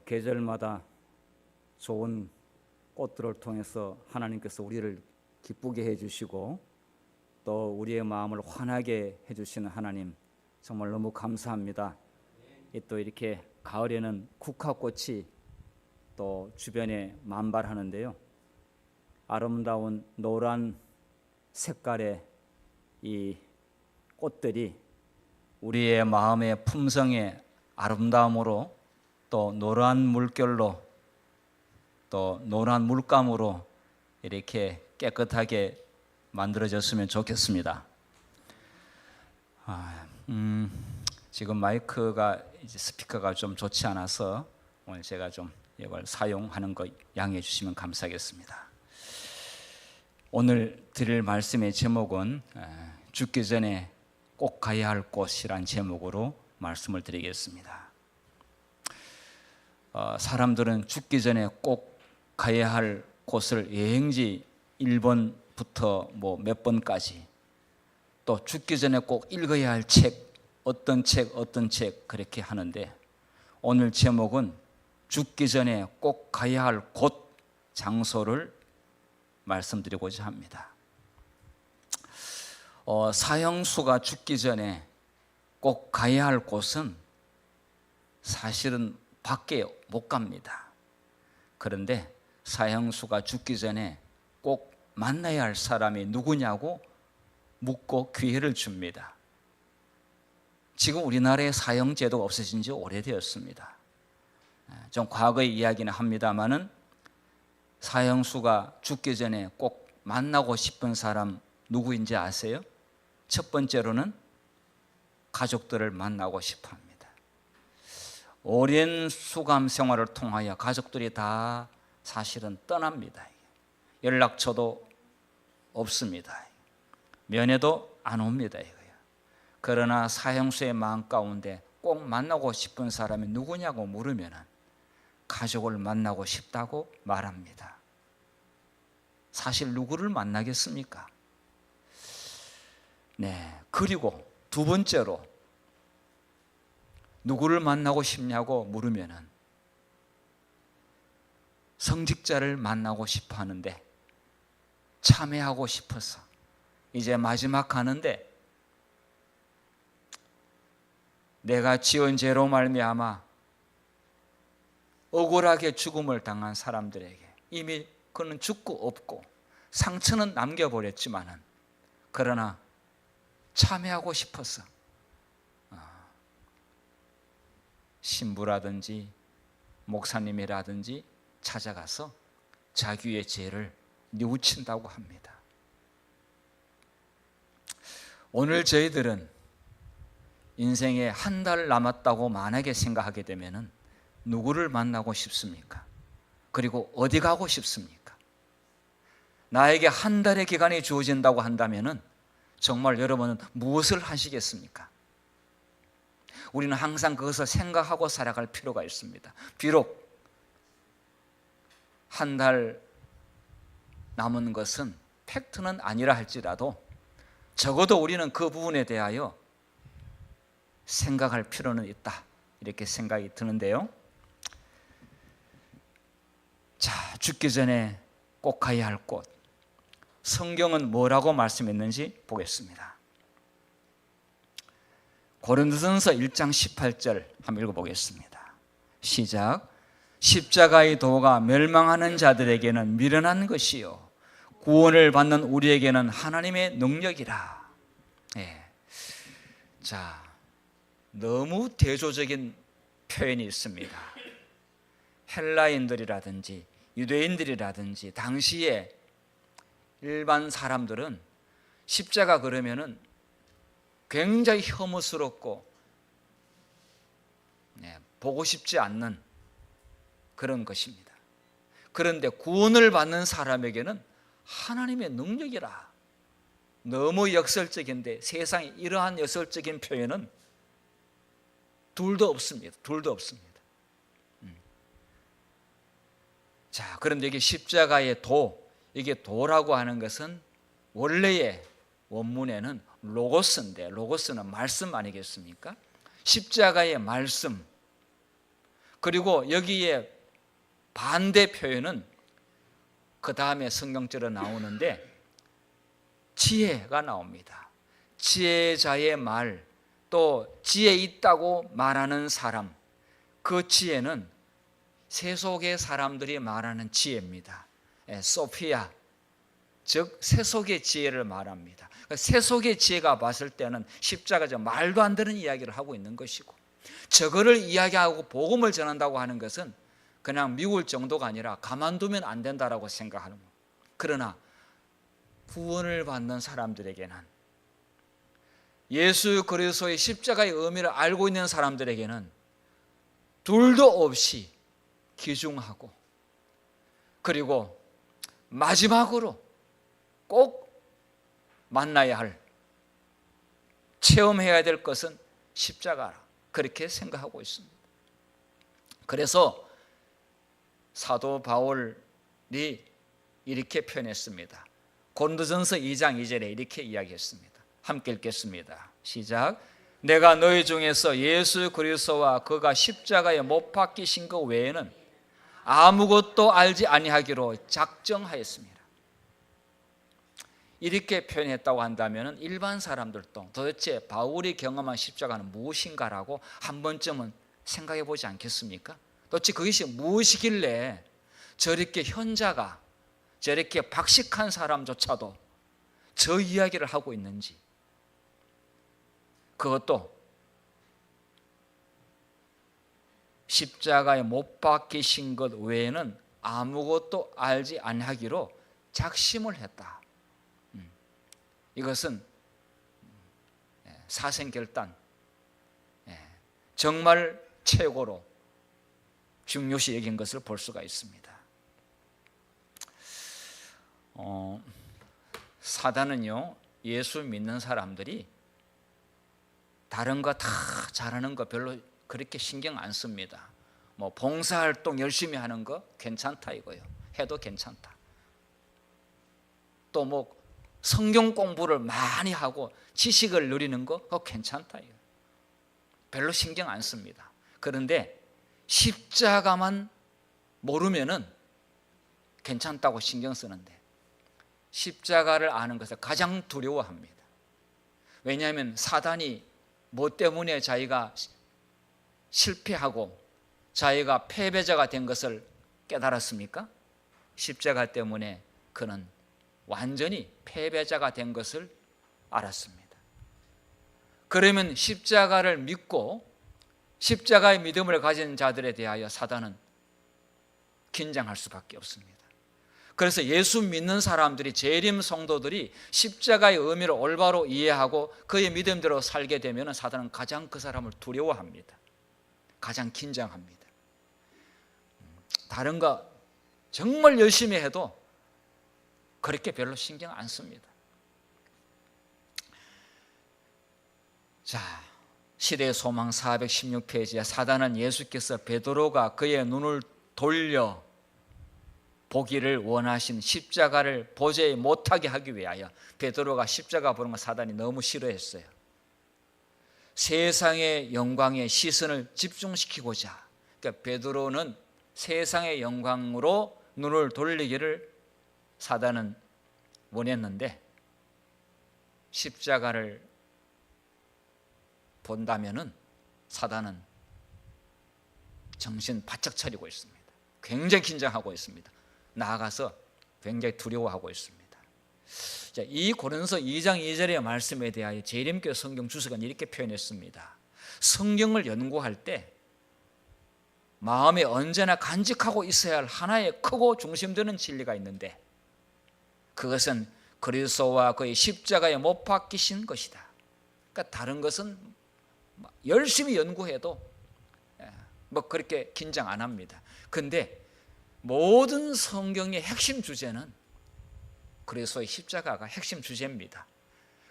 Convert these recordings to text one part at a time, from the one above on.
계절마다 좋은 꽃들을 통해서 하나님께서 우리를 기쁘게 해주시고 또 우리의 마음을 환하게 해주시는 하나님 정말 너무 감사합니다. 또 이렇게 가을에는 국화꽃이 또 주변에 만발하는데요. 아름다운 노란 색깔의 이 꽃들이 우리의 마음의 품성의 아름다움으로 또 노란 물결로 또 노란 물감으로 이렇게 깨끗하게 만들어졌으면 좋겠습니다. 지금 마이크가 이제 스피커가 좀 좋지 않아서 오늘 제가 좀 이걸 사용하는 거 양해해 주시면 감사하겠습니다. 오늘 드릴 말씀의 제목은 죽기 전에 꼭 가야 할 곳이란 제목으로 말씀을 드리겠습니다. 사람들은 죽기 전에 꼭 가야 할 곳을 여행지 1번부터 뭐 몇 번까지 또 죽기 전에 꼭 읽어야 할 책, 어떤 책 그렇게 하는데 오늘 제목은 죽기 전에 꼭 가야 할 곳, 장소를 말씀드리고자 합니다. 사형수가 죽기 전에 꼭 가야 할 곳은 사실은 밖에 못 갑니다. 그런데 사형수가 죽기 전에 꼭 만나야 할 사람이 누구냐고 묻고 기회를 줍니다. 지금 우리나라에 사형제도가 없어진 지 오래되었습니다. 좀 과거의 이야기는 합니다마는 사형수가 죽기 전에 꼭 만나고 싶은 사람 누구인지 아세요? 첫 번째로는 가족들을 만나고 싶어 합니다. 오랜 수감 생활을 통하여 가족들이 다 사실은 떠납니다. 연락처도 없습니다. 면회도 안 옵니다. 그러나 사형수의 마음 가운데 꼭 만나고 싶은 사람이 누구냐고 물으면 가족을 만나고 싶다고 말합니다. 사실 누구를 만나겠습니까? 네. 그리고 두 번째로 누구를 만나고 싶냐고 물으면 성직자를 만나고 싶어 하는데 참회하고 싶어서 이제 마지막 가는데 내가 지은 죄로 말미암아 억울하게 죽음을 당한 사람들에게 이미 그는 죽고 없고 상처는 남겨버렸지만은 그러나 참회하고 싶어서 신부라든지 목사님이라든지 찾아가서 자기의 죄를 뉘우친다고 합니다. 오늘 저희들은 인생에 한 달 남았다고 만약에 생각하게 되면 누구를 만나고 싶습니까? 그리고 어디 가고 싶습니까? 나에게 한 달의 기간이 주어진다고 한다면 정말 여러분은 무엇을 하시겠습니까? 우리는 항상 그것을 생각하고 살아갈 필요가 있습니다. 비록 한 달 남은 것은 팩트는 아니라 할지라도 적어도 우리는 그 부분에 대하여 생각할 필요는 있다 이렇게 생각이 드는데요. 자, 죽기 전에 꼭 가야 할 곳, 성경은 뭐라고 말씀했는지 보겠습니다. 고린도전서 1장 18절 한번 읽어보겠습니다. 시작. 십자가의 도가 멸망하는 자들에게는 미련한 것이요 구원을 받는 우리에게는 하나님의 능력이라. 자, 너무 대조적인 표현이 있습니다. 헬라인들이라든지 유대인들이라든지 당시에 일반 사람들은 십자가 그러면은 굉장히 혐오스럽고 보고 싶지 않는 그런 것입니다. 그런데 구원을 받는 사람에게는 하나님의 능력이라. 너무 역설적인데 세상에 이러한 역설적인 표현은 둘도 없습니다. 자, 그런데 이게 십자가의 도, 이게 도라고 하는 것은 원래의 원문에는 로고스인데, 로고스는 말씀 아니겠습니까? 십자가의 말씀, 그리고 여기에 반대 표현은 그 다음에 성경적으로 나오는데 지혜가 나옵니다. 지혜자의 말, 또 지혜 있다고 말하는 사람, 그 지혜는 세속의 사람들이 말하는 지혜입니다. 소피아, 즉 세속의 지혜를 말합니다. 세속의 지혜가 봤을 때는 십자가죠, 말도 안 되는 이야기를 하고 있는 것이고, 저거를 이야기하고 복음을 전한다고 하는 것은 그냥 미울 정도가 아니라 가만두면 안 된다라고 생각하는 거예요. 그러나 구원을 받는 사람들에게는, 예수 그리스도의 십자가의 의미를 알고 있는 사람들에게는 둘도 없이 귀중하고, 그리고 마지막으로 꼭 만나야 할, 체험해야 될 것은 십자가라, 그렇게 생각하고 있습니다. 그래서 사도 바울이 이렇게 표현했습니다. 고린도전서 2장 2절에 이렇게 이야기했습니다. 함께 읽겠습니다. 시작. 내가 너희 중에서 예수 그리스도와 그가 십자가에 못 박히신 것 외에는 아무것도 알지 아니하기로 작정하였습니다. 이렇게 표현했다고 한다면 일반 사람들도 도대체 바울이 경험한 십자가는 무엇인가라고 한 번쯤은 생각해 보지 않겠습니까? 도대체 그것이 무엇이길래 저렇게 현자가, 저렇게 박식한 사람조차도 저 이야기를 하고 있는지, 그것도 십자가에 못 박히신 것 외에는 아무것도 알지 아니하기로 작심을 했다. 이것은 사생결단, 정말 최고로 중요시 여긴 것을 볼 수가 있습니다. 사단은요, 예수 믿는 사람들이 다른 거 다 잘하는 거 별로 그렇게 신경 안 씁니다. 뭐 봉사활동 열심히 하는 거 괜찮다 이거예요. 해도 괜찮다. 또 뭐 성경 공부를 많이 하고 지식을 누리는 거 그거 괜찮다 이거예요. 별로 신경 안 씁니다. 그런데 십자가만 모르면은 괜찮다고 신경 쓰는데, 십자가를 아는 것을 가장 두려워합니다. 왜냐하면 사단이 뭐 때문에 자기가 실패하고 자기가 패배자가 된 것을 깨달았습니까? 십자가 때문에 그는 완전히 패배자가 된 것을 알았습니다. 그러면 십자가를 믿고 십자가의 믿음을 가진 자들에 대하여 사단은 긴장할 수밖에 없습니다. 그래서 예수 믿는 사람들이, 재림 성도들이 십자가의 의미를 올바로 이해하고 그의 믿음대로 살게 되면 사단은 가장 그 사람을 두려워합니다. 가장 긴장합니다. 다른 거 정말 열심히 해도 그렇게 별로 신경 안 씁니다. 자, 시대의 소망 416페이지에 사단은 예수께서 베드로가 그의 눈을 돌려 보기를 원하신 십자가를 보지 못하게 하기 위하여, 베드로가 십자가 보는 거 사단이 너무 싫어했어요. 세상의 영광에 시선을 집중시키고자, 그러니까 베드로는 세상의 영광으로 눈을 돌리기를 사단은 원했는데, 십자가를 본다면은 사단은 정신 바짝 차리고 있습니다. 굉장히 긴장하고 있습니다. 나아가서 굉장히 두려워하고 있습니다. 자, 이 고린도서 2장 2절의 말씀에 대하여 재림교회 성경 주석은 이렇게 표현했습니다. 성경을 연구할 때 마음에 언제나 간직하고 있어야 할 하나의 크고 중심되는 진리가 있는데, 그것은 그리스도와 그의 십자가에 못 박히신 것이다. 그러니까 다른 것은 열심히 연구해도 뭐 그렇게 긴장 안 합니다. 근데 모든 성경의 핵심 주제는 그리스도의 십자가가 핵심 주제입니다.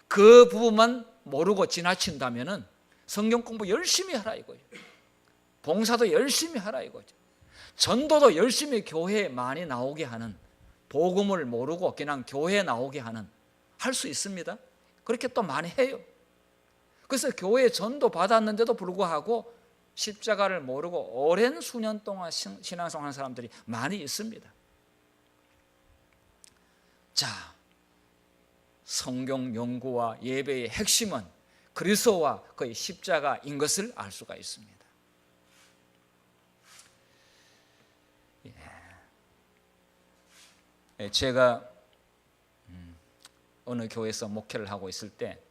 그 부분만 모르고 지나친다면은 성경 공부 열심히 하라 이거예요. 봉사도 열심히 하라 이거죠. 전도도 열심히 교회에 많이 나오게 하는, 복음을 모르고 그냥 교회에 나오게 하는, 할 수 있습니다. 그렇게 또 많이 해요. 그래서 교회에 전도 받았는데도 불구하고 십자가를 모르고 오랜 수년 동안 신앙생활하는 사람들이 많이 있습니다. 자, 성경 연구와 예배의 핵심은 그리스도와 그의 십자가인 것을 알 수가 있습니다. 제가 어느 교회에서 목회를 하고 있을 때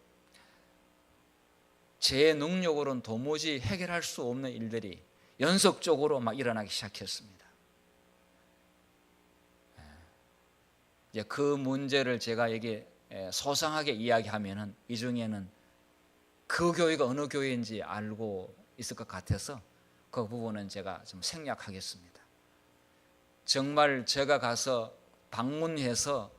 제 능력으로는 도무지 해결할 수 없는 일들이 연속적으로 막 일어나기 시작했습니다. 이제 그 문제를 제가 여기 소상하게 이야기하면은 이 중에는 그 교회가 어느 교회인지 알고 있을 것 같아서 그 부분은 제가 좀 생략하겠습니다. 정말 제가 가서 방문해서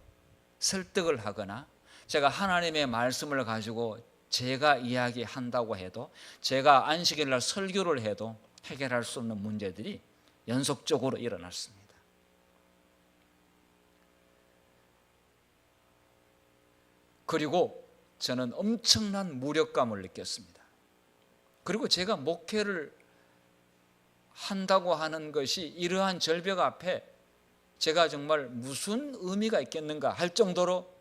설득을 하거나 제가 하나님의 말씀을 가지고 제가 이야기한다고 해도, 제가 안식일 날 설교를 해도 해결할 수 없는 문제들이 연속적으로 일어났습니다. 그리고 저는 엄청난 무력감을 느꼈습니다. 그리고 제가 목회를 한다고 하는 것이 이러한 절벽 앞에 제가 정말 무슨 의미가 있겠는가 할 정도로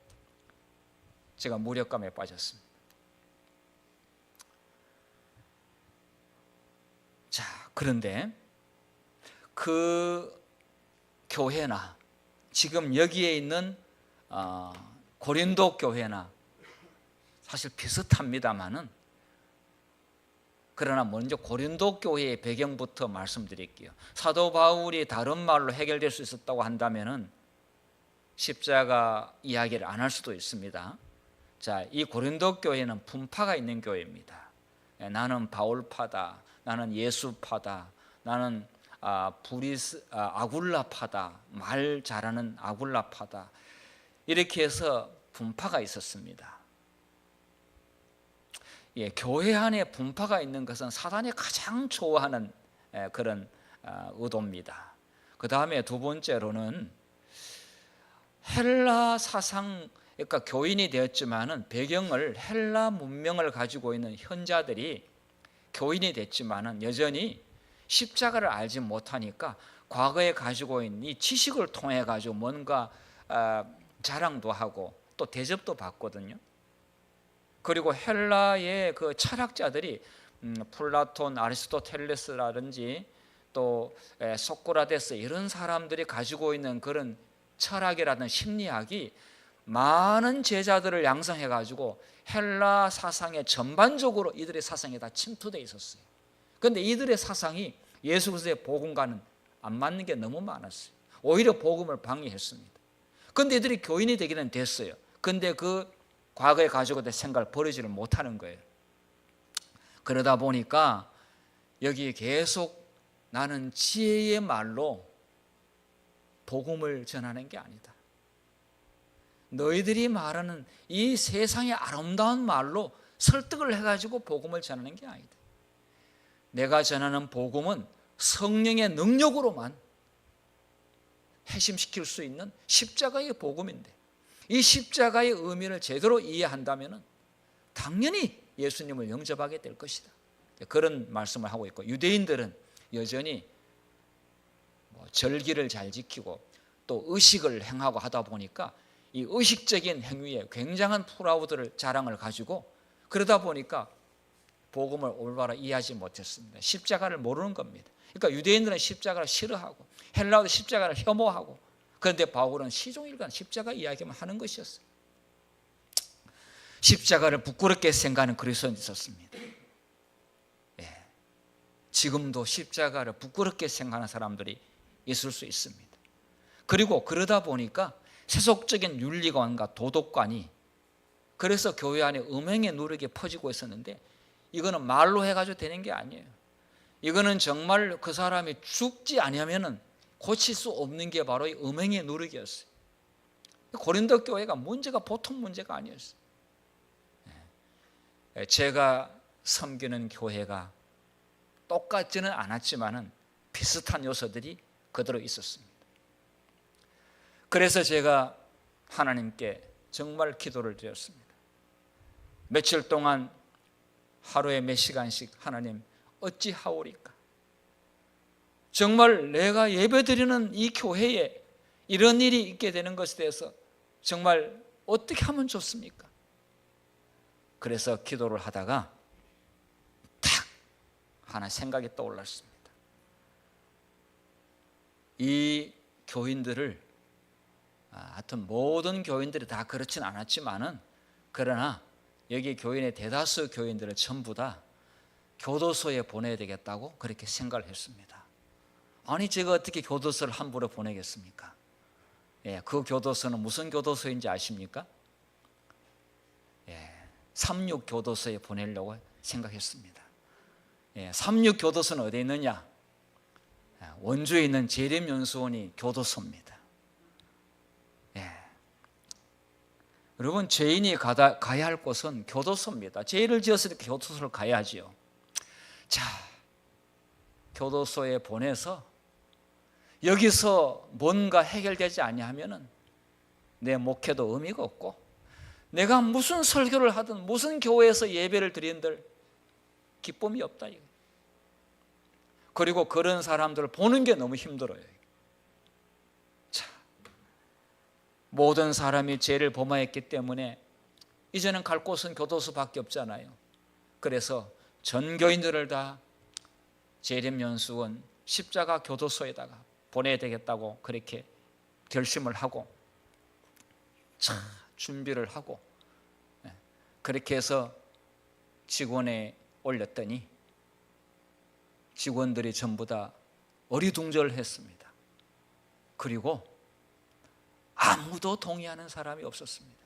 제가 무력감에 빠졌습니다. 자, 그런데 그 교회나 지금 여기에 있는 고린도 교회나 사실 비슷합니다만은, 그러나 먼저 고린도 교회의 배경부터 말씀드릴게요. 사도 바울이 다른 말로 해결될 수 있었다고 한다면은 십자가 이야기를 안 할 수도 있습니다. 자, 이 고린도 교회는 분파가 있는 교회입니다. 나는 바울파다, 나는 예수파다, 나는 아굴라파다, 말 잘하는 아굴라파다, 이렇게 해서 분파가 있었습니다. 교회 안에 분파가 있는 것은 사단이 가장 좋아하는 그런 의도입니다. 그 다음에 두 번째로는 헬라 사상, 그러니까 교인이 되었지만은 배경을 헬라 문명을 가지고 있는 현자들이 교인이 됐지만은 여전히 십자가를 알지 못하니까 과거에 가지고 있는 이 지식을 통해 가지고 뭔가 자랑도 하고 또 대접도 받거든요. 그리고 헬라의 그 철학자들이 플라톤, 아리스토텔레스라든지 또 소크라테스, 이런 사람들이 가지고 있는 그런 철학이라든 심리학이 많은 제자들을 양성해 가지고 헬라 사상에 전반적으로 이들의 사상에 다 침투되어 있었어요. 그런데 이들의 사상이 예수 그리스도의 복음과는 안 맞는 게 너무 많았어요. 오히려 복음을 방해했습니다. 그런데 이들이 교인이 되기는 됐어요. 그런데 그 과거에 가지고 있던 생각을 버리지를 못하는 거예요. 그러다 보니까 여기에 계속 나는 지혜의 말로 복음을 전하는 게 아니다, 너희들이 말하는 이 세상의 아름다운 말로 설득을 해가지고 복음을 전하는 게 아니다, 내가 전하는 복음은 성령의 능력으로만 해심시킬 수 있는 십자가의 복음인데, 이 십자가의 의미를 제대로 이해한다면 당연히 예수님을 영접하게 될 것이다, 그런 말씀을 하고 있고, 유대인들은 여전히 절기를 잘 지키고 또 의식을 행하고 하다 보니까 이 의식적인 행위에 굉장한 프라우드를 자랑을 가지고, 그러다 보니까 복음을 올바로 이해하지 못했습니다. 십자가를 모르는 겁니다. 그러니까 유대인들은 십자가를 싫어하고 헬라도 십자가를 혐오하고, 그런데 바울은 시종일관 십자가 이야기만 하는 것이었어요. 십자가를 부끄럽게 생각하는 그리스도인이 있었습니다. 지금도 십자가를 부끄럽게 생각하는 사람들이 있을 수 있습니다. 그리고 그러다 보니까 세속적인 윤리관과 도덕관이, 그래서 교회 안에 음행의 누룩이 퍼지고 있었는데, 이거는 말로 해가지고 되는 게 아니에요. 이거는 정말 그 사람이 죽지 아니하면은 고칠 수 없는 게 바로 이 음행의 누룩이었어요. 고린도 교회가 문제가 보통 문제가 아니었어요. 제가 섬기는 교회가 똑같지는 않았지만은 비슷한 요소들이 그대로 있었습니다. 그래서 제가 하나님께 정말 기도를 드렸습니다. 며칠 동안 하루에 몇 시간씩 하나님, 어찌하오리까? 정말 내가 예배드리는 이 교회에 이런 일이 있게 되는 것에 대해서 정말 어떻게 하면 좋습니까? 그래서 기도를 하다가 탁 하나 생각이 떠올랐습니다. 이 교인들을, 하여튼 모든 교인들이 다 그렇진 않았지만은, 그러나 여기 교인의 대다수 교인들을 전부 다 교도소에 보내야 되겠다고 그렇게 생각을 했습니다. 아니, 제가 어떻게 교도소를 함부로 보내겠습니까? 그 교도소는 무슨 교도소인지 아십니까? 36 교도소에 보내려고 생각했습니다. 36 교도소는 어디에 있느냐? 원주에 있는 재림연수원이 교도소입니다. 여러분, 죄인이 가야 할 곳은 교도소입니다. 죄를 지었을 때 교도소를 가야지요. 자, 교도소에 보내서 여기서 뭔가 해결되지 아니하면은 내 목회도 의미가 없고, 내가 무슨 설교를 하든 무슨 교회에서 예배를 드린들 기쁨이 없다. 그리고 그런 사람들을 보는 게 너무 힘들어요. 자, 모든 사람이 죄를 범하였기 때문에 이제는 갈 곳은 교도소밖에 없잖아요. 그래서 전교인들을 다 재림연수원 십자가 교도소에다가 보내야 되겠다고 그렇게 결심을 하고 준비를 하고, 그렇게 해서 직원에 올렸더니 직원들이 전부 다 어리둥절했습니다. 그리고 아무도 동의하는 사람이 없었습니다.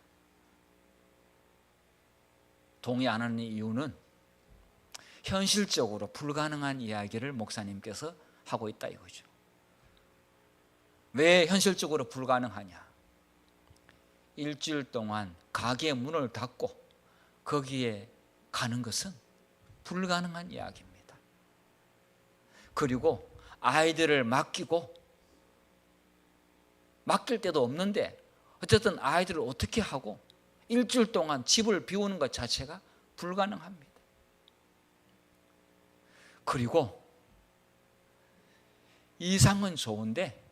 동의 안 하는 이유는 현실적으로 불가능한 이야기를 목사님께서 하고 있다 이거죠. 왜 현실적으로 불가능하냐? 일주일 동안 가게 문을 닫고 거기에 가는 것은 불가능한 이야기입니다. 그리고 아이들을 맡길 데도 없는데 어쨌든 아이들을 어떻게 하고 일주일 동안 집을 비우는 것 자체가 불가능합니다. 그리고 이상은 좋은데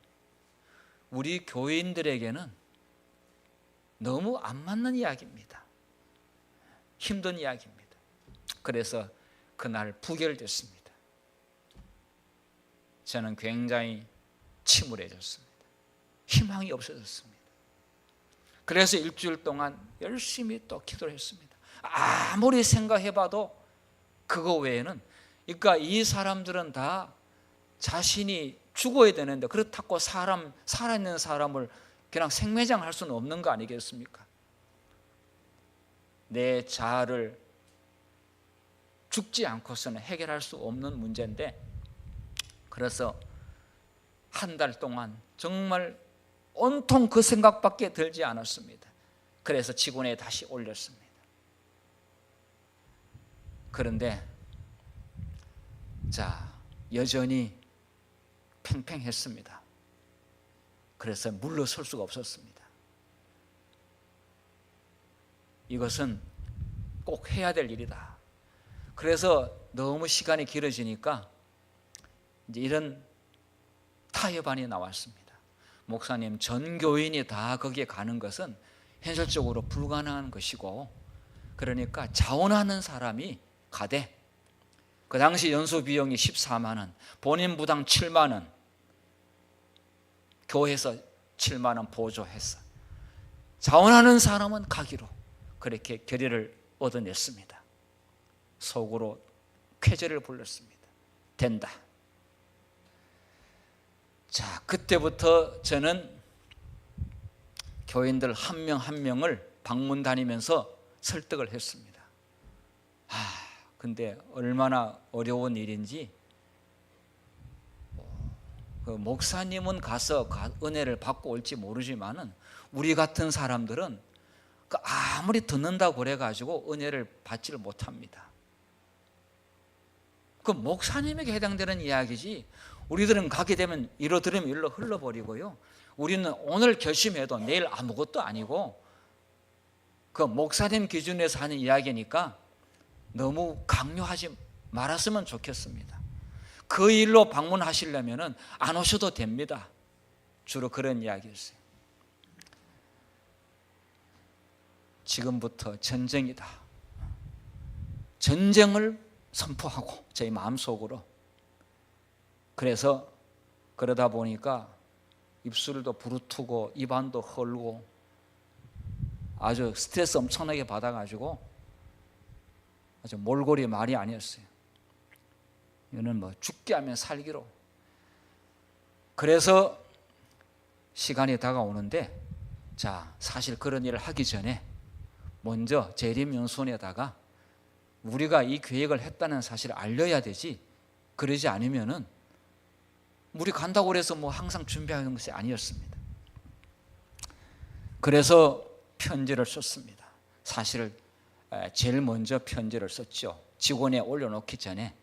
우리 교인들에게는 너무 안 맞는 이야기입니다. 힘든 이야기입니다. 그래서 그날 부결됐습니다. 저는 굉장히 침울해졌습니다. 희망이 없어졌습니다. 그래서 일주일 동안 열심히 또 기도를 했습니다. 아무리 생각해봐도 그거 외에는, 그러니까 이 사람들은 다 자신이 죽어야 되는데 그렇다고 살아있는 사람을 그냥 생매장할 수는 없는 거 아니겠습니까? 내 자아를 죽지 않고서는 해결할 수 없는 문제인데, 그래서 한 달 동안 정말 온통 그 생각밖에 들지 않았습니다. 그래서 직원에 다시 올렸습니다. 그런데 여전히 팽팽했습니다. 그래서 물러설 수가 없었습니다. 이것은 꼭 해야 될 일이다. 그래서 너무 시간이 길어지니까 이제 이런 타협안이 나왔습니다. 목사님, 전 교인이 다 거기에 가는 것은 현실적으로 불가능한 것이고, 그러니까 자원하는 사람이 가되, 그 당시 연수 비용이 14만 원, 본인 부당 7만 원, 교회에서 7만 원 보조해서 자원하는 사람은 가기로 그렇게 결의를 얻어냈습니다. 속으로 쾌재를 불렀습니다. 된다. 자, 그때부터 저는 교인들 한 명 한 명을 방문 다니면서 설득을 했습니다. 근데 얼마나 어려운 일인지, 그 목사님은 가서 은혜를 받고 올지 모르지만은 우리 같은 사람들은 아무리 듣는다고 그래가지고 은혜를 받지를 못합니다. 그 목사님에게 해당되는 이야기지, 우리들은 가게 되면 이로 들으면 일로 흘러버리고요. 우리는 오늘 결심해도 내일 아무것도 아니고, 그 목사님 기준에서 하는 이야기니까 너무 강요하지 말았으면 좋겠습니다. 그 일로 방문하시려면 안 오셔도 됩니다. 주로 그런 이야기였어요. 지금부터 전쟁이다. 전쟁을 선포하고 저희 마음속으로. 그래서 그러다 보니까 입술도 부르트고 입안도 헐고 아주 스트레스 엄청나게 받아가지고 아주 몰골이 말이 아니었어요. 이거는 뭐 죽게 하면 살기로. 그래서 시간이 다가오는데, 자, 사실 그런 일을 하기 전에 먼저 재림연수원에다가 우리가 이 계획을 했다는 사실을 알려야 되지. 그러지 않으면은 우리 간다고 해서 뭐 항상 준비하는 것이 아니었습니다. 그래서 편지를 썼습니다. 사실 제일 먼저 편지를 썼죠. 직원에 올려놓기 전에.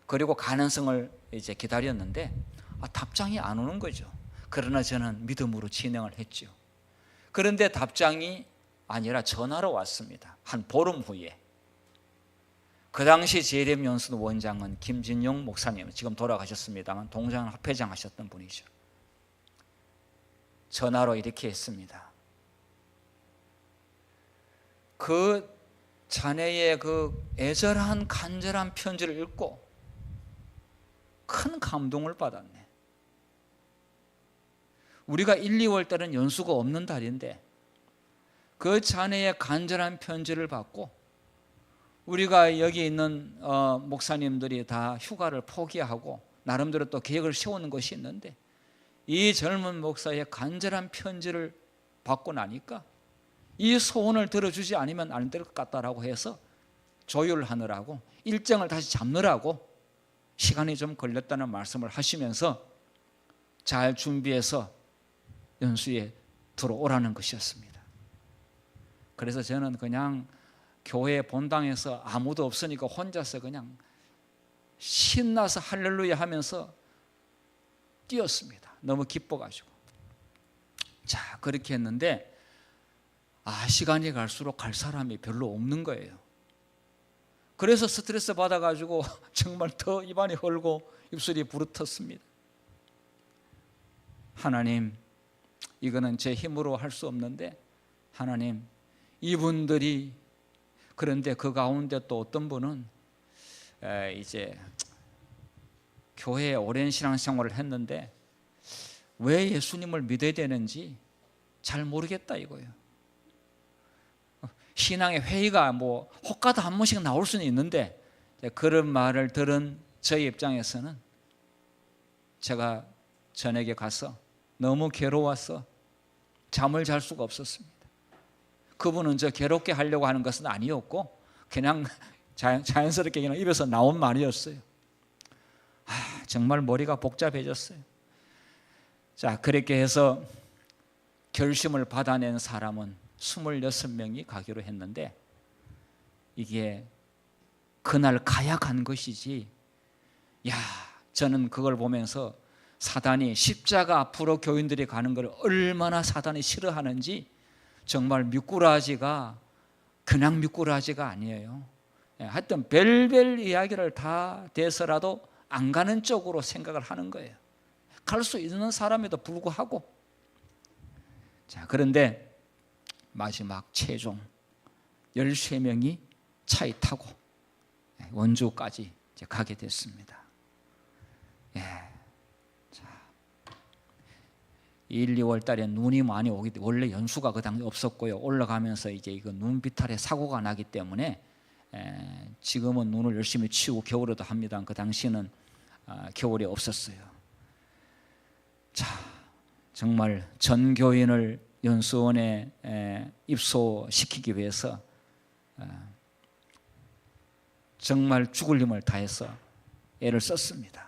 그리고 가능성을 이제 기다렸는데 답장이 안 오는 거죠. 그러나 저는 믿음으로 진행을 했죠. 그런데 답장이 아니라 전화로 왔습니다. 한 보름 후에. 그 당시 재림연수원 원장은 김진용 목사님, 지금 돌아가셨습니다만 동장 합회장 하셨던 분이죠. 전화로 이렇게 했습니다. 그 자네의 그 애절한 간절한 편지를 읽고 큰 감동을 받았네. 우리가 1, 2월 달은 연수가 없는 달인데 그 자네의 간절한 편지를 받고 우리가 여기 있는 목사님들이 다 휴가를 포기하고 나름대로 또 계획을 세우는 것이 있는데 이 젊은 목사의 간절한 편지를 받고 나니까 이 소원을 들어주지 않으면 안 될 것 같다라고 해서 조율하느라고 일정을 다시 잡느라고 시간이 좀 걸렸다는 말씀을 하시면서 잘 준비해서 연수에 들어오라는 것이었습니다. 그래서 저는 그냥 교회 본당에서 아무도 없으니까 혼자서 그냥 신나서 할렐루야 하면서 뛰었습니다. 너무 기뻐가지고. 자, 그렇게 했는데 시간이 갈수록 갈 사람이 별로 없는 거예요. 그래서 스트레스 받아가지고 정말 더 입안이 헐고 입술이 부르텄습니다. 하나님, 이거는 제 힘으로 할 수 없는데 하나님, 이분들이, 그런데 그 가운데 또 어떤 분은 이제 교회에 오랜 신앙생활을 했는데 왜 예수님을 믿어야 되는지 잘 모르겠다 이거예요. 신앙의 회의가 뭐 혹가도 한 번씩 나올 수는 있는데 그런 말을 들은 저희 입장에서는 제가 저녁에 가서 너무 괴로워서 잠을 잘 수가 없었습니다. 그분은 저 괴롭게 하려고 하는 것은 아니었고 그냥 자연스럽게 그냥 입에서 나온 말이었어요. 정말 머리가 복잡해졌어요. 자, 그렇게 해서 결심을 받아낸 사람은 26명이 가기로 했는데 이게 그날 가야 간 것이지, 저는 그걸 보면서 사단이 십자가 앞으로 교인들이 가는 걸 얼마나 사단이 싫어하는지 정말 미꾸라지가 그냥 미꾸라지가 아니에요. 하여튼 별별 이야기를 다 대서라도 안 가는 쪽으로 생각을 하는 거예요. 갈 수 있는 사람에도 불구하고. 자, 그런데 마지막 최종 13명이 차에 타고 원주까지 이제 가게 됐습니다. 1, 2월 달에 눈이 많이 오기 때문에 원래 연수가 그 당시 없었고요. 올라가면서 이제 이거 눈 비탈에 사고가 나기 때문에 지금은 눈을 열심히 치우고 겨울에도 합니다. 그 당시는 겨울이 없었어요. 자, 정말 전 교인을 연수원에 입소시키기 위해서 정말 죽을 힘을 다해서 애를 썼습니다.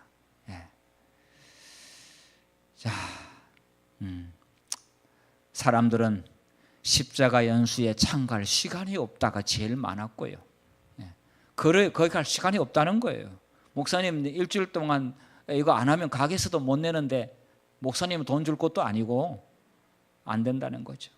자, 사람들은 십자가 연수에 참가할 시간이 없다가 제일 많았고요. 거기 갈 시간이 없다는 거예요. 목사님 일주일 동안 이거 안 하면 가게에서도 못 내는데 목사님은 돈 줄 것도 아니고 안 된다는 거죠.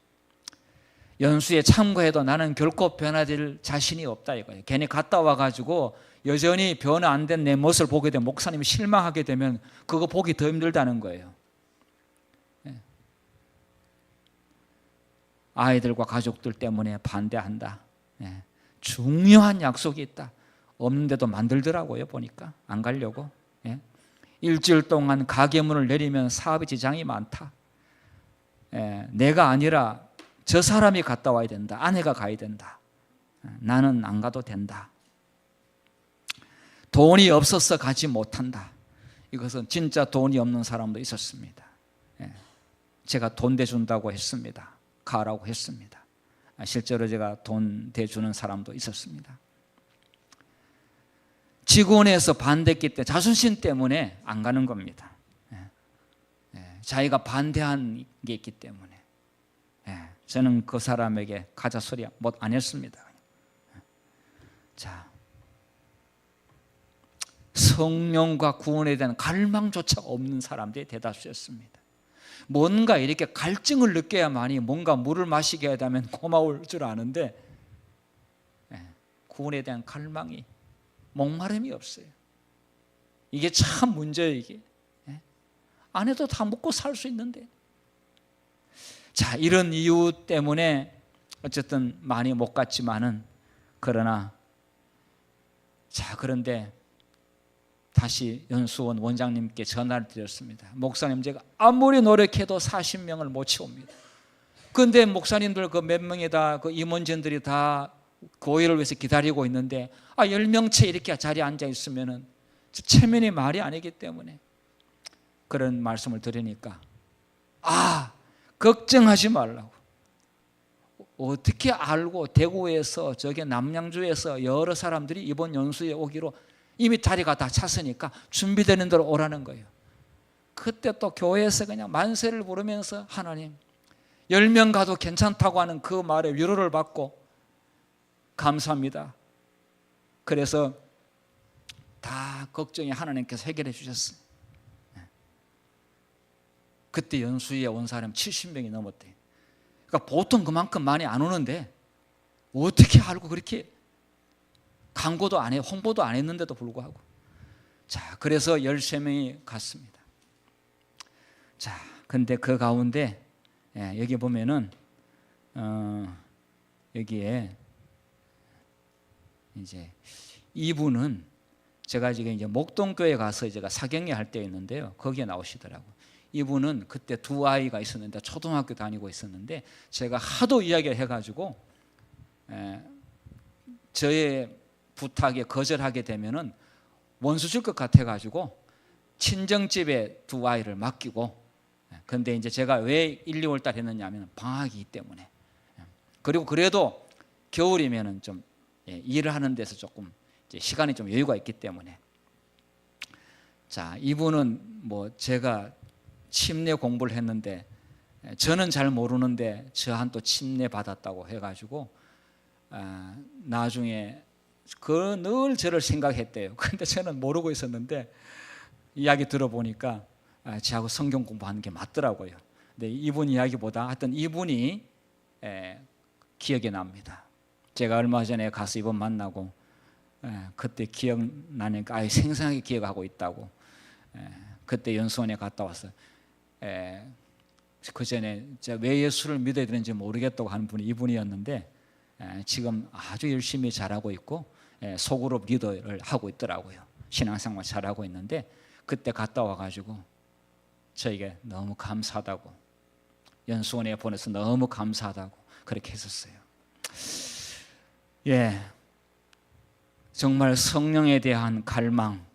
연수에 참가해도 나는 결코 변화될 자신이 없다 이거예요. 괜히 갔다 와가지고 여전히 변화 안 된 내 모습을 보게 되면 목사님이 실망하게 되면 그거 보기 더 힘들다는 거예요. 아이들과 가족들 때문에 반대한다. 중요한 약속이 있다. 없는데도 만들더라고요. 보니까 안 가려고. 일주일 동안 가게 문을 내리면 사업에 지장이 많다. 내가 아니라 저 사람이 갔다 와야 된다. 아내가 가야 된다. 나는 안 가도 된다. 돈이 없어서 가지 못한다. 이것은 진짜 돈이 없는 사람도 있었습니다. 제가 돈 대준다고 했습니다. 가라고 했습니다. 실제로 제가 돈 대주는 사람도 있었습니다. 직원에서 반대했기 때문에 자존심 때문에 안 가는 겁니다. 자기가 반대한 게 있기 때문에. 저는 그 사람에게 가자 소리 안 했습니다. 자, 성령과 구원에 대한 갈망조차 없는 사람들이 대다수였습니다. 뭔가 이렇게 갈증을 느껴야만이 뭔가 물을 마시게 하다면 고마울 줄 아는데 구원에 대한 갈망이 목마름이 없어요. 이게 참 문제예요. 이게 안 해도 다 먹고 살 수 있는데. 자, 이런 이유 때문에 어쨌든 많이 못 갔지만은 그러나 자, 그런데 다시 연수원 원장님께 전화를 드렸습니다. 목사님, 제가 아무리 노력해도 40명을 못 채웁니다. 그런데 목사님들 그 몇 명이 다 그 임원진들이 다 교회를 위해서 기다리고 있는데 10명째 이렇게 자리에 앉아 있으면은 체면이 말이 아니기 때문에 그런 말씀을 드리니까 걱정하지 말라고. 어떻게 알고 대구에서 저기 남양주에서 여러 사람들이 이번 연수에 오기로 이미 자리가 다 찼으니까 준비되는 대로 오라는 거예요. 그때 또 교회에서 그냥 만세를 부르면서 하나님 10명 가도 괜찮다고 하는 그 말에 위로를 받고 감사합니다. 그래서 다 걱정이 하나님께서 해결해 주셨어요. 그때 연수에 온 사람 70명이 넘었대요. 그러니까 보통 그만큼 많이 안 오는데 어떻게 알고 그렇게 광고도 안 해, 홍보도 안 했는데도 불구하고. 자, 그래서 13명이 갔습니다. 자, 근데 그 가운데 여기 보면은 여기에 이제 이분은 제가 지금 이제 목동교회 가서 제가 사경례 할 때 있는데요. 거기에 나오시더라고. 이분은 그때 두 아이가 있었는데 초등학교 다니고 있었는데 제가 하도 이야기를 해가지고 저의 부탁에 거절하게 되면은 원수 줄 것 같아가지고 친정집에 두 아이를 맡기고. 근데 이제 제가 왜 1, 2월 달 했느냐면 방학이기 때문에. 그리고 그래도 겨울이면은 좀 일을 하는 데서 조금 이제 시간이 좀 여유가 있기 때문에. 자, 이분은 뭐 제가 침례 공부를 했는데 저는 잘 모르는데 저한 또 침례 받았다고 해가지고 나중에 그 늘 저를 생각했대요. 근데 저는 모르고 있었는데 이야기 들어보니까 저하고 성경 공부하는 게 맞더라고요. 근데 이분 이야기보다 하여튼 이분이 기억이 납니다. 제가 얼마 전에 가서 이분 만나고 그때 기억나니까 생생하게 기억하고 있다고. 그때 연수원에 갔다 왔어요. 그 전에 제가 왜 예수를 믿어야 되는지 모르겠다고 하는 분이 이분이었는데 지금 아주 열심히 잘하고 있고 속으로 리더를 하고 있더라고요. 신앙생활 잘하고 있는데 그때 갔다 와가지고 저에게 너무 감사하다고, 연수원에 보내서 너무 감사하다고 그렇게 했었어요. 정말 성령에 대한 갈망,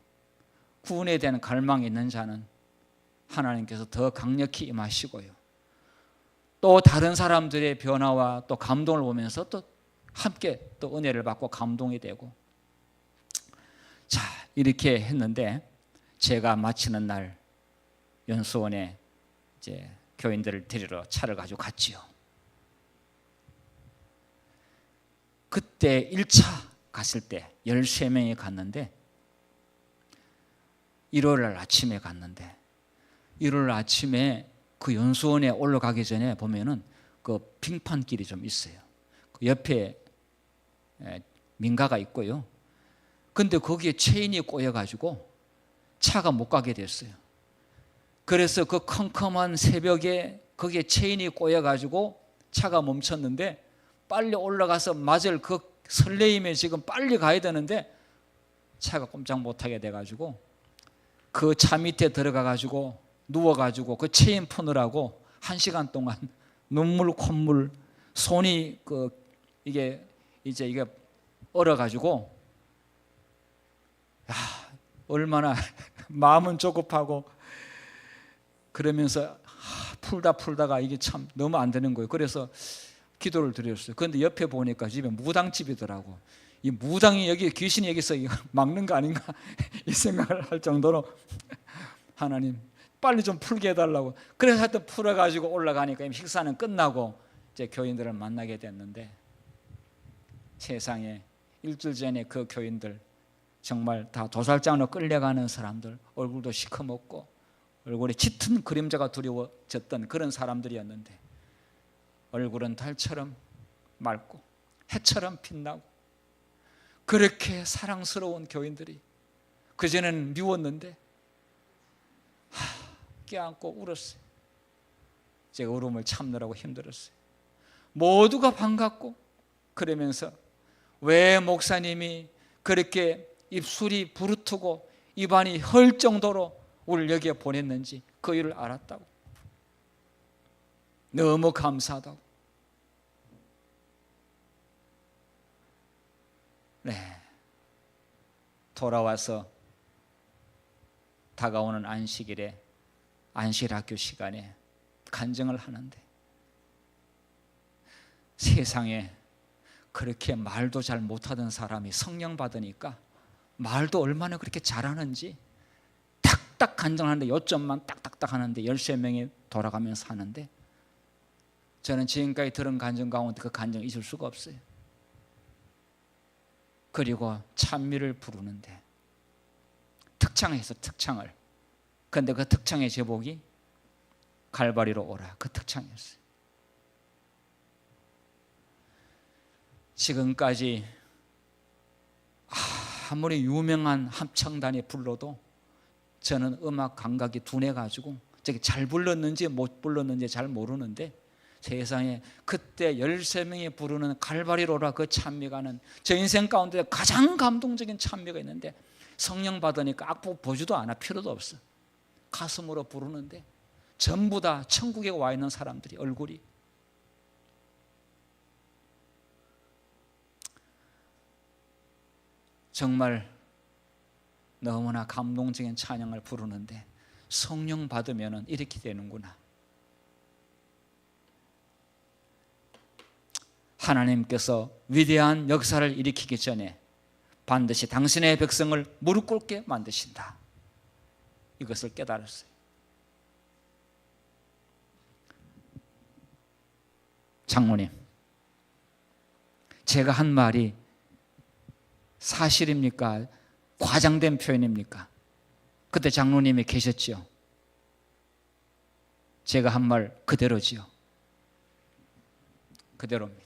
구원에 대한 갈망이 있는 자는 하나님께서 더 강력히 임하시고요. 또 다른 사람들의 변화와 또 감동을 보면서 또 함께 또 은혜를 받고 감동이 되고. 자, 이렇게 했는데 제가 마치는 날 연수원에 이제 교인들을 데리러 차를 가지고 갔지요. 그때 1차 갔을 때 13명이 갔는데 1월 아침에 갔는데 1월 아침에 그 연수원에 올라가기 전에 보면은 그 빙판길이 좀 있어요. 그 옆에 민가가 있고요. 근데 거기에 체인이 꼬여가지고 차가 못 가게 됐어요. 그래서 그 컴컴한 새벽에 거기에 체인이 꼬여가지고 차가 멈췄는데 빨리 올라가서 맞을 그 설레임에 지금 빨리 가야 되는데 차가 꼼짝 못하게 돼가지고 그 차 밑에 들어가가지고 누워가지고 그 체인 푸느라고 1시간 동안 눈물 콧물 손이 이게 얼어가지고 얼마나 마음은 조급하고 그러면서 풀다가 이게 참 너무 안 되는 거예요. 그래서 기도를 드렸어요. 그런데 옆에 보니까 집에 무당집이더라고. 이 무당이 여기 귀신이 여기서 막는 거 아닌가 이 생각을 할 정도로 하나님 빨리 좀 풀게 해달라고. 그래서 하여튼 풀어가지고 올라가니까 식사는 끝나고 이제 교인들을 만나게 됐는데 세상에 일주일 전에 그 교인들 정말 다 도살장으로 끌려가는 사람들, 얼굴도 시커멓고 얼굴에 짙은 그림자가 두려워졌던 그런 사람들이었는데 얼굴은 달처럼 맑고 해처럼 빛나고 그렇게 사랑스러운 교인들이 그전에는 미웠는데 껴안고 울었어요. 제가 울음을 참느라고 힘들었어요. 모두가 반갑고 그러면서 왜 목사님이 그렇게 입술이 부르트고 입안이 헐 정도로 우리를 여기에 보냈는지 그 일을 알았다고. 너무 감사하다고. 네, 돌아와서 다가오는 안식일에 안식학교 시간에 간증을 하는데 세상에 그렇게 말도 잘 못하던 사람이 성령 받으니까 말도 얼마나 그렇게 잘하는지 딱딱 간증하는데 요점만 딱딱딱 하는데 13명이 돌아가면서 하는데 저는 지금까지 들은 간증 가운데 그 간증 잊을 수가 없어요. 그리고 찬미를 부르는데 특창해서 특창을. 그런데 그 특창의 제목이 갈바리로 오라, 그 특창이었어요. 지금까지 아무리 유명한 합창단이 불러도 저는 음악 감각이 둔해가지고 잘 불렀는지 못 불렀는지 잘 모르는데 세상에 그때 13명이 부르는 갈바리로라 그 찬미가는 저 인생 가운데 가장 감동적인 찬미가 있는데 성령 받으니까 악보 보지도 않아. 필요도 없어. 가슴으로 부르는데 전부 다 천국에 와 있는 사람들이 얼굴이 정말 너무나 감동적인 찬양을 부르는데 성령 받으면 이렇게 되는구나. 하나님께서 위대한 역사를 일으키기 전에 반드시 당신의 백성을 무릎 꿇게 만드신다. 이것을 깨달았어요. 장로님, 제가 한 말이 사실입니까? 과장된 표현입니까? 그때 장로님이 계셨지요. 제가 한 말 그대로지요. 그대로입니다.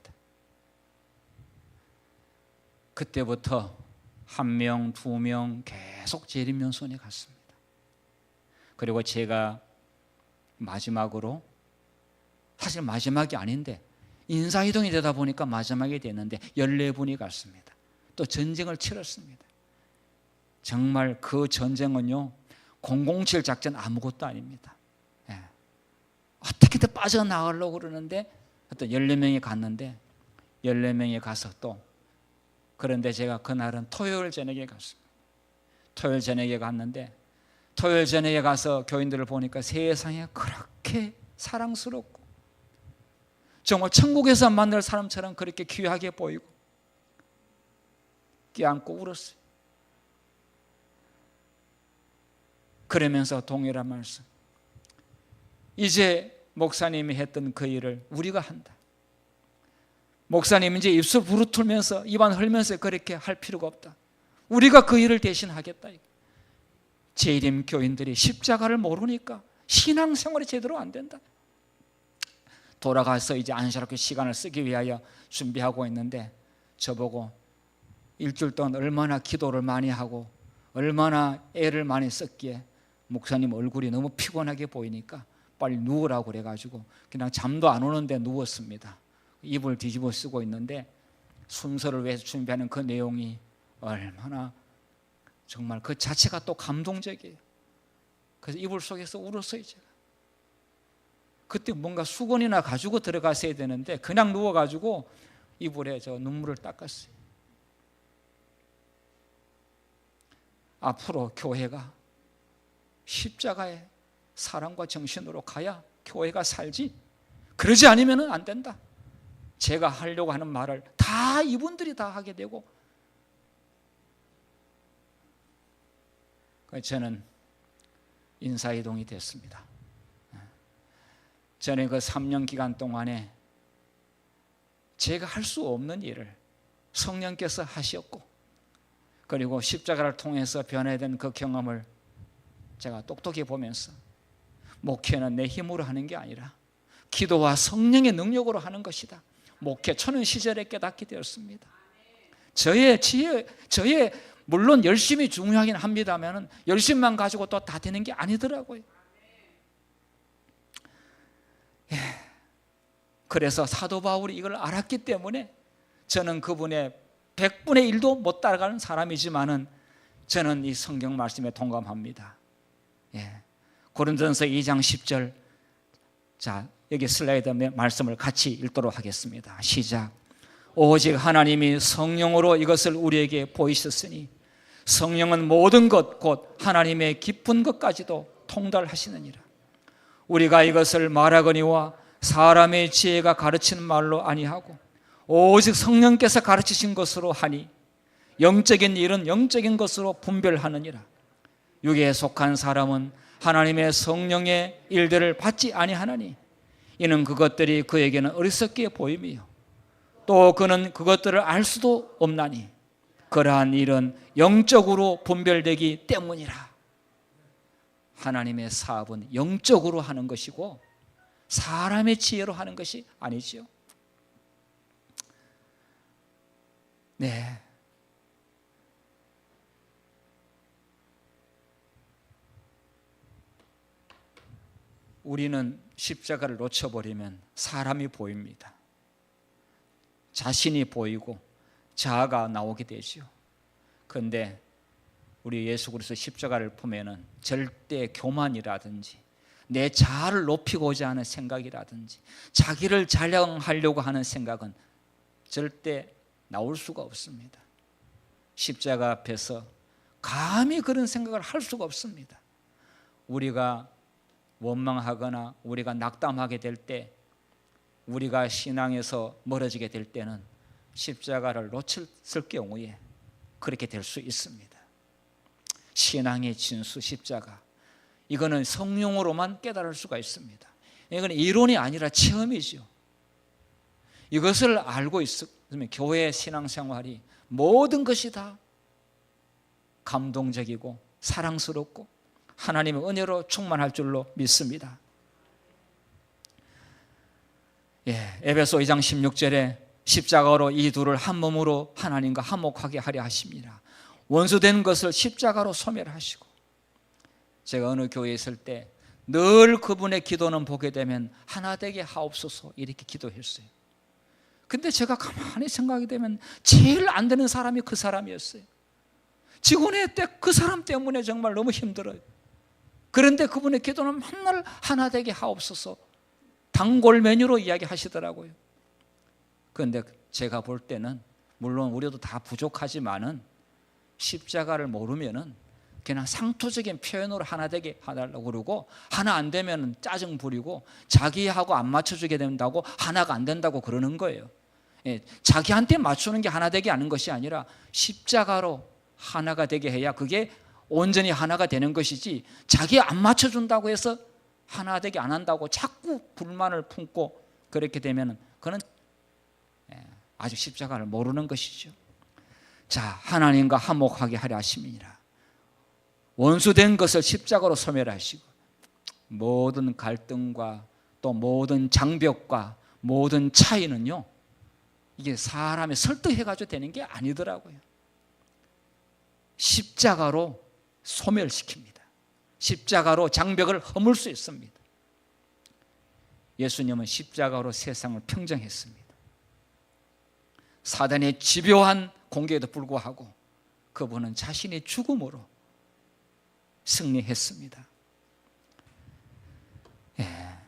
그때부터 1명, 2명 계속 재림면 손에 갔습니다. 그리고 제가 마지막으로, 사실 마지막이 아닌데 인사이동이 되다 보니까 마지막이 됐는데 14분이 갔습니다. 또 전쟁을 치렀습니다. 정말 그 전쟁은요 007 작전 아무것도 아닙니다. 예. 어떻게든 빠져나가려고 그러는데 어떤 14명이 갔는데 14명이 가서 또 그런데 제가 그날은 토요일 저녁에 갔습니다. 토요일 저녁에 갔는데 토요일 저녁에 가서 교인들을 보니까 세상에 그렇게 사랑스럽고 정말 천국에서 만날 사람처럼 그렇게 귀하게 보이고 껴안고 울었어요. 그러면서 동일한 말씀, 이제 목사님이 했던 그 일을 우리가 한다. 목사님 이제 입술 부르틀면서 입안 헐면서 그렇게 할 필요가 없다. 우리가 그 일을 대신하겠다. 재림 교인들이 십자가를 모르니까 신앙생활이 제대로 안 된다. 돌아가서 이제 안식롭게 시간을 쓰기 위하여 준비하고 있는데 저보고 일주일 동안 얼마나 기도를 많이 하고 얼마나 애를 많이 썼기에 목사님 얼굴이 너무 피곤하게 보이니까 빨리 누우라고 그래가지고 그냥 잠도 안 오는데 누웠습니다. 이불 뒤집어 쓰고 있는데 순서를 위해서 준비하는 그 내용이 얼마나 정말 그 자체가 또 감동적이에요. 그래서 이불 속에서 울었어요. 제가 그때 뭔가 수건이나 가지고 들어갔어야 되는데 그냥 누워가지고 이불에 저 눈물을 닦았어요. 앞으로 교회가 십자가의 사랑과 정신으로 가야 교회가 살지, 그러지 않으면 안 된다. 제가 하려고 하는 말을 다 이분들이 다 하게 되고, 저는 인사이동이 됐습니다. 저는 그 3년 기간 동안에 제가 할 수 없는 일을 성령께서 하셨고, 그리고 십자가를 통해서 변화된 그 경험을 제가 똑똑히 보면서 목회는 내 힘으로 하는 게 아니라 기도와 성령의 능력으로 하는 것이다. 목회 초년 시절에 깨닫게 되었습니다. 저의 지혜, 물론 열심히 중요하긴 합니다만 열심만 가지고 또 다 되는 게 아니더라고요. 그래서 사도 바울이 이걸 알았기 때문에 저는 그분의 100분의 1도 못 따라가는 사람이지만은 저는 이 성경 말씀에 동감합니다. 고린도전서 2장 10절, 자 여기 슬라이드 말씀을 같이 읽도록 하겠습니다. 시작. 오직 하나님이 성령으로 이것을 우리에게 보이셨으니 성령은 모든 것 곧 하나님의 깊은 것까지도 통달하시느니라. 우리가 이것을 말하거니와 사람의 지혜가 가르치는 말로 아니하고 오직 성령께서 가르치신 것으로 하니 영적인 일은 영적인 것으로 분별하느니라. 육에 속한 사람은 하나님의 성령의 일들을 받지 아니하나니 이는 그것들이 그에게는 어리석게 보임이요 또 그는 그것들을 알 수도 없나니 그러한 일은 영적으로 분별되기 때문이라. 하나님의 사업은 영적으로 하는 것이고 사람의 지혜로 하는 것이 아니지요. 네. 우리는 십자가를 놓쳐버리면 사람이 보입니다. 자신이 보이고 자아가 나오게 되죠. 그런데 우리 예수 그리스도 십자가를 보면은 절대 교만이라든지 내 자아를 높이고자 하는 생각이라든지 자기를 자랑하려고 하는 생각은 절대 나올 수가 없습니다. 십자가 앞에서 감히 그런 생각을 할 수가 없습니다. 우리가 원망하거나 우리가 낙담하게 될 때, 우리가 신앙에서 멀어지게 될 때는 십자가를 놓쳤을 경우에 그렇게 될 수 있습니다. 신앙의 진수 십자가, 이거는 성령으로만 깨달을 수가 있습니다. 이건 이론이 아니라 체험이죠. 이것을 알고 있으면 교회 신앙생활이 모든 것이 다 감동적이고 사랑스럽고 하나님의 은혜로 충만할 줄로 믿습니다. 에베소 2장 16절에 십자가로 이 둘을 한 몸으로 하나님과 화목하게 하려 하십니다. 원수된 것을 십자가로 소멸하시고, 제가 어느 교회에 있을 때 늘 그분의 기도는 보게 되면 하나 되게 하옵소서 이렇게 기도했어요. 근데 제가 가만히 생각이 되면 제일 안 되는 사람이 그 사람이었어요. 직원회 때 그 사람 때문에 정말 너무 힘들어요. 그런데 그분의 기도는 맨날 하나 되게 하옵소서 단골 메뉴로 이야기하시더라고요. 그런데 제가 볼 때는 물론 우리도 다 부족하지만은 십자가를 모르면은 그냥 상투적인 표현으로 하나 되게 하달라고 그러고, 하나 안 되면 짜증 부리고 자기하고 안 맞춰주게 된다고 하나가 안 된다고 그러는 거예요. 자기한테 맞추는 게 하나 되게 하는 것이 아니라 십자가로 하나가 되게 해야 그게 온전히 하나가 되는 것이지, 자기 안 맞춰준다고 해서 하나 되게 안 한다고 자꾸 불만을 품고 그렇게 되면 그는 아주 십자가를 모르는 것이죠. 자, 하나님과 화목하게 하려 하심이니라. 원수된 것을 십자가로 소멸하시고 모든 갈등과 또 모든 장벽과 모든 차이는요, 이게 사람의 설득해가지고 되는 게 아니더라고요. 십자가로 소멸시킵니다. 십자가로 장벽을 허물 수 있습니다. 예수님은 십자가로 세상을 평정했습니다. 사단의 집요한 공격에도 불구하고 그분은 자신의 죽음으로 승리했습니다.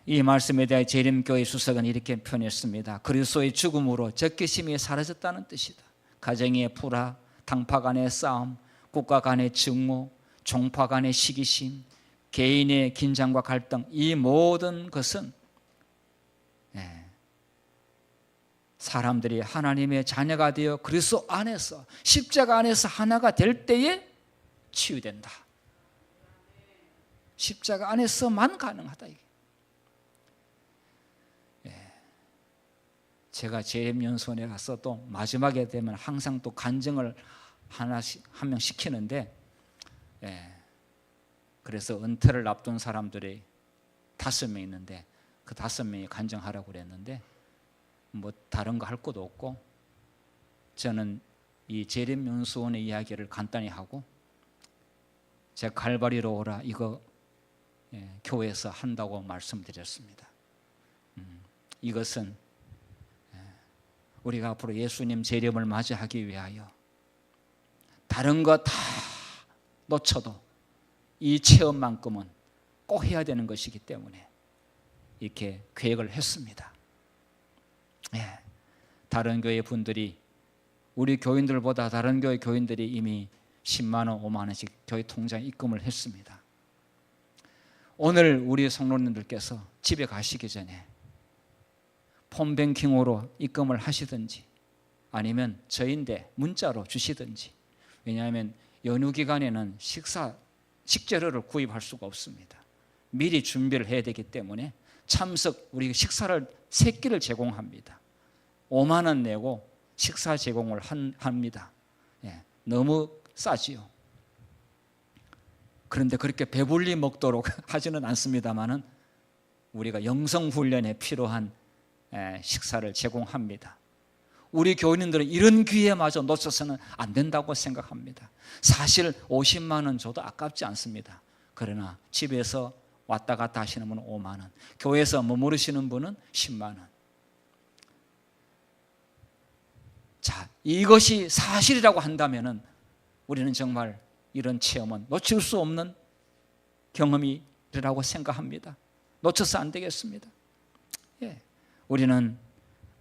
이 말씀에 대해 재림교회 수석은 이렇게 표현했습니다. 그리스도의 죽음으로 적개심이 사라졌다는 뜻이다. 가정의 불화, 당파 간의 싸움, 국가 간의 증오, 종파 간의 시기심, 개인의 긴장과 갈등, 이 모든 것은 사람들이 하나님의 자녀가 되어 그리스도 안에서, 십자가 안에서 하나가 될 때에 치유된다. 십자가 안에서만 가능하다. 이게. 제가 재림연수원에 가서 또 마지막에 되면 항상 또 간증을 한 명 시키는데, 그래서 은퇴를 앞둔 사람들이 5명 있는데 그 5명이 간증하라고 그랬는데 뭐 다른 거 할 것도 없고 저는 이 재림연수원의 이야기를 간단히 하고, 제가 갈바리로 오라 이거 교회에서 한다고 말씀드렸습니다. 이것은 우리가 앞으로 예수님 재림을 맞이하기 위하여 다른 거 다 놓쳐도 이 체험만큼은 꼭 해야 되는 것이기 때문에 이렇게 계획을 했습니다. 다른 교회 분들이, 우리 교인들보다 다른 교회 교인들이 이미 10만 원, 5만 원씩 교회 통장에 입금을 했습니다. 오늘 우리 성도님들께서 집에 가시기 전에 폰뱅킹으로 입금을 하시든지 아니면 저인데 문자로 주시든지, 왜냐하면 연휴 기간에는 식재료를 구입할 수가 없습니다. 미리 준비를 해야 되기 때문에 우리 식사를 3끼를 제공합니다. 5만 원 내고 식사 제공을 합니다. 너무 싸지요. 그런데 그렇게 배불리 먹도록 하지는 않습니다만은 우리가 영성훈련에 필요한 식사를 제공합니다. 우리 교인들은 이런 기회마저 놓쳐서는 안 된다고 생각합니다. 사실 50만 원 줘도 아깝지 않습니다. 그러나 집에서 왔다 갔다 하시는 분은 5만 원, 교회에서 머무르시는 분은 10만 원. 자, 이것이 사실이라고 한다면은 우리는 정말 이런 체험은 놓칠 수 없는 경험이라고 생각합니다. 놓쳐서 안 되겠습니다. 우리는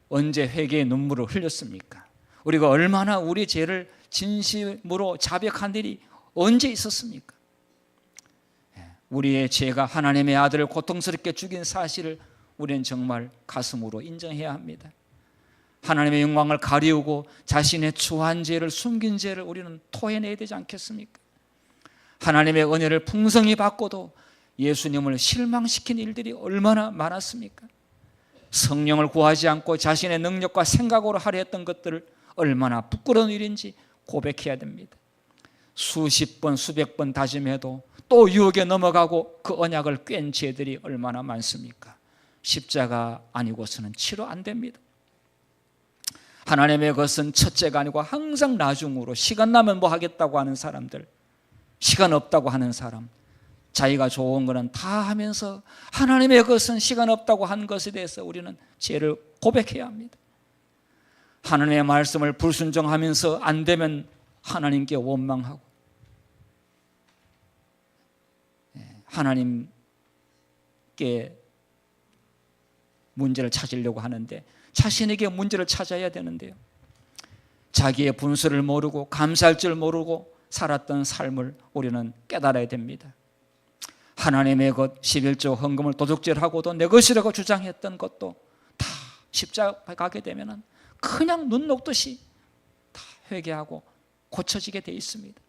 언제 회개의 눈물을 흘렸습니까? 우리가 얼마나 우리 죄를 진심으로 자백한 일이 언제 있었습니까? 우리의 죄가 하나님의 아들을 고통스럽게 죽인 사실을 우리는 정말 가슴으로 인정해야 합니다. 하나님의 영광을 가리우고 자신의 추한 죄를, 숨긴 죄를 우리는 토해내야 되지 않겠습니까? 하나님의 은혜를 풍성히 받고도 예수님을 실망시킨 일들이 얼마나 많았습니까? 성령을 구하지 않고 자신의 능력과 생각으로 하려 했던 것들을 얼마나 부끄러운 일인지 고백해야 됩니다. 수십 번, 수백 번 다짐해도 또 유혹에 넘어가고 그 언약을 깬 죄들이 얼마나 많습니까? 십자가 아니고서는 치료 안 됩니다. 하나님의 것은 첫째가 아니고 항상 나중으로, 시간 나면 뭐 하겠다고 하는 사람들, 시간 없다고 하는 사람, 자기가 좋은 거는 다 하면서 하나님의 것은 시간 없다고 한 것에 대해서 우리는 죄를 고백해야 합니다. 하나님의 말씀을 불순종하면서 안 되면 하나님께 원망하고, 하나님께 문제를 찾으려고 하는데 자신에게 문제를 찾아야 되는데요, 자기의 분수를 모르고 감사할 줄 모르고 살았던 삶을 우리는 깨달아야 됩니다. 하나님의 것 11조 헌금을 도둑질하고도 내 것이라고 주장했던 것도 다 십자가 가게 되면 그냥 눈 녹듯이 다 회개하고 고쳐지게 돼 있습니다.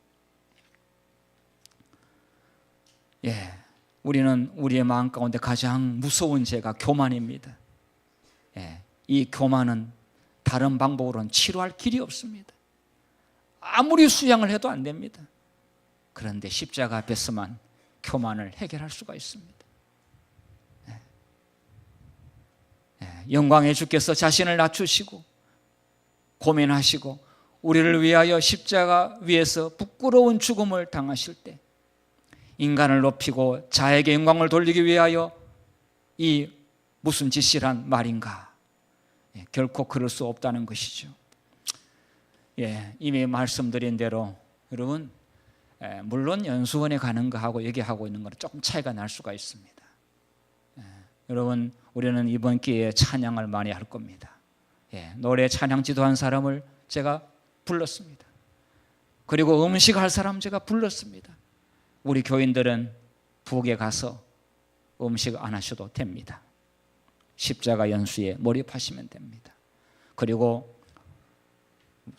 우리는 우리의 마음 가운데 가장 무서운 죄가 교만입니다. 이 교만은 다른 방법으로는 치료할 길이 없습니다. 아무리 수양을 해도 안 됩니다. 그런데 십자가 앞에서만 교만을 해결할 수가 있습니다. 영광의 주께서 자신을 낮추시고 고민하시고 우리를 위하여 십자가 위에서 부끄러운 죽음을 당하실 때 인간을 높이고 자에게 영광을 돌리기 위하여 이 무슨 짓이란 말인가? 결코 그럴 수 없다는 것이죠. 이미 말씀드린 대로 여러분, 물론 연수원에 가는 거하고 얘기하고 있는 거는 조금 차이가 날 수가 있습니다. 여러분, 우리는 이번 기회에 찬양을 많이 할 겁니다. 노래 찬양 지도한 사람을 제가 불렀습니다. 그리고 음식할 사람 제가 불렀습니다. 우리 교인들은 부엌에 가서 음식 안 하셔도 됩니다. 십자가 연수에 몰입하시면 됩니다. 그리고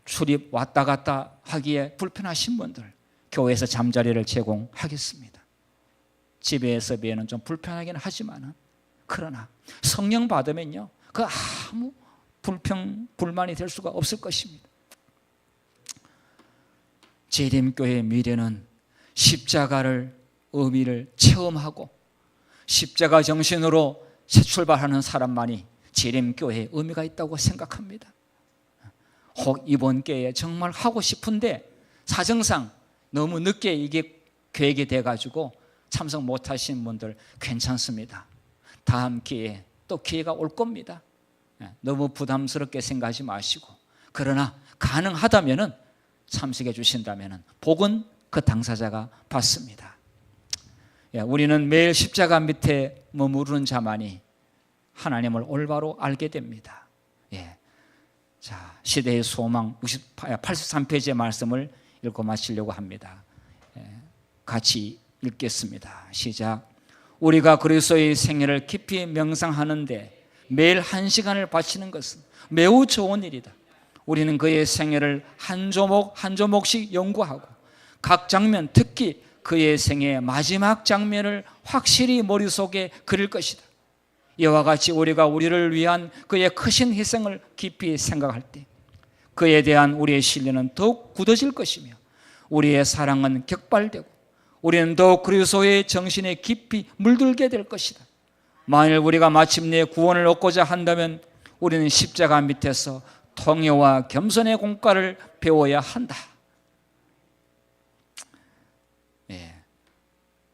출입 왔다 갔다 하기에 불편하신 분들 교회에서 잠자리를 제공하겠습니다. 집에서 비해는 좀 불편하긴 하지만 그러나 성령 받으면요 그 아무 불만이 될 수가 없을 것입니다. 재림교회의 미래는 십자가를 의미를 체험하고 십자가 정신으로 새 출발하는 사람만이 재림교회의 의미가 있다고 생각합니다. 혹 이번 기회에 정말 하고 싶은데 사정상 너무 늦게 이게 계획이 돼가지고 참석 못하신 분들 괜찮습니다. 다음 기회에 또 기회가 올 겁니다. 너무 부담스럽게 생각하지 마시고 그러나 가능하다면 참석해 주신다면 복은 그 당사자가 받습니다. 우리는 매일 십자가 밑에 머무르는 자만이 하나님을 올바로 알게 됩니다. 자, 시대의 소망 83페이지의 말씀을 읽고 마치려고 합니다. 같이 읽겠습니다. 시작. 우리가 그리스도의 생애를 깊이 명상하는데 매일 1시간을 바치는 것은 매우 좋은 일이다. 우리는 그의 생애를 한 조목 한 조목씩 연구하고 각 장면, 특히 그의 생애의 마지막 장면을 확실히 머릿속에 그릴 것이다. 이와 같이 우리가 우리를 위한 그의 크신 희생을 깊이 생각할 때 그에 대한 우리의 신뢰는 더욱 굳어질 것이며 우리의 사랑은 격발되고 우리는 더욱 그리스도의 정신에 깊이 물들게 될 것이다. 만일 우리가 마침내 구원을 얻고자 한다면 우리는 십자가 밑에서 통회와 겸손의 공과를 배워야 한다.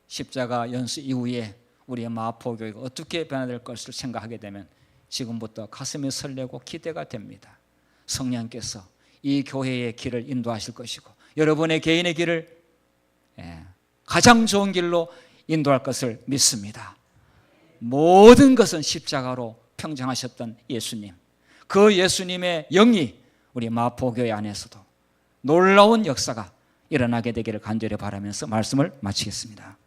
십자가 연수 이후에 우리의 마포교회가 어떻게 변화될 것을 생각하게 되면 지금부터 가슴이 설레고 기대가 됩니다. 성령께서 이 교회의 길을 인도하실 것이고 여러분의 개인의 길을 가장 좋은 길로 인도할 것을 믿습니다. 모든 것은 십자가로 평정하셨던 예수님, 그 예수님의 영이 우리 마포교회 안에서도 놀라운 역사가 일어나게 되기를 간절히 바라면서 말씀을 마치겠습니다.